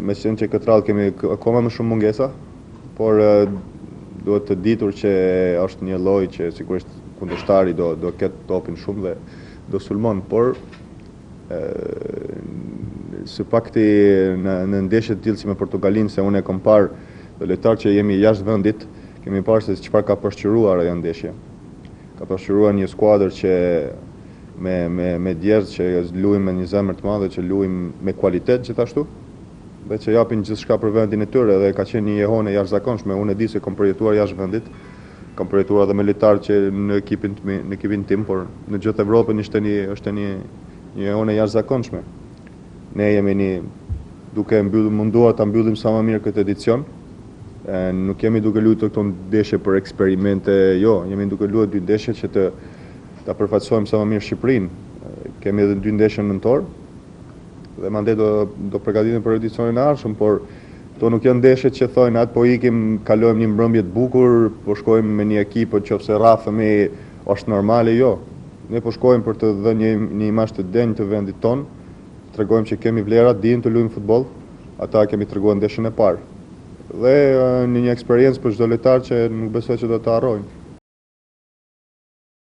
me qenë që këtë radhë kemi akoma më shumë mungesa, por duhet të ditur që është një lloj që sigurisht kundërshtari do ketë topin shumë dhe do sulmon, por së pakti në ndeshje të tillë si me Portugalinë, se unë e kam parë dhe lojtarë që jemi jashtë vendit, kemi parë se çfarë ka përshqiruar ajo ndeshje. Ka përshqiruar një skuadër që me djerë që luajmë me një zemër të madhe, që luajmë me kualitet gjithashtu, dhe që japin gjithçka për vendin e tyre, dhe ka qenë një jehone jashtëzakonshme. Unë e di se kam përjetuar jashtë vendit, kam përjetuar edhe me lojtarë që në ekipin tim, por në gjithë Evropën është një jehone jashtëzakonshme. Ne jemi duke munduar ta mbyllim sa më mirë këtë edicion. Nuk jemi duke luajtur këto ndeshje për eksperimente, jo, jemi duke luajtur 2 ndeshje që ta përfaqësojmë sa më mirë Shqipërinë. Kemi edhe 2 ndeshje nëntor dhe mandej do përgatitemi për edicionin e ardhshëm, por këto nuk janë ndeshjet që thonë atë po ikim, kalojmë një mbrëmje të bukur, po shkojmë me një ekip nëse rrafemi është normale, jo. Ne po shkojmë për të dhënë një imazh të denjë të vendit tonë, tregojmë që kemi vlera, dimë të luajmë futboll, ata kemi treguar ndeshjen e parë. Dhe një eksperiencë për çdo lojtar që nuk besoj që do ta harrojnë.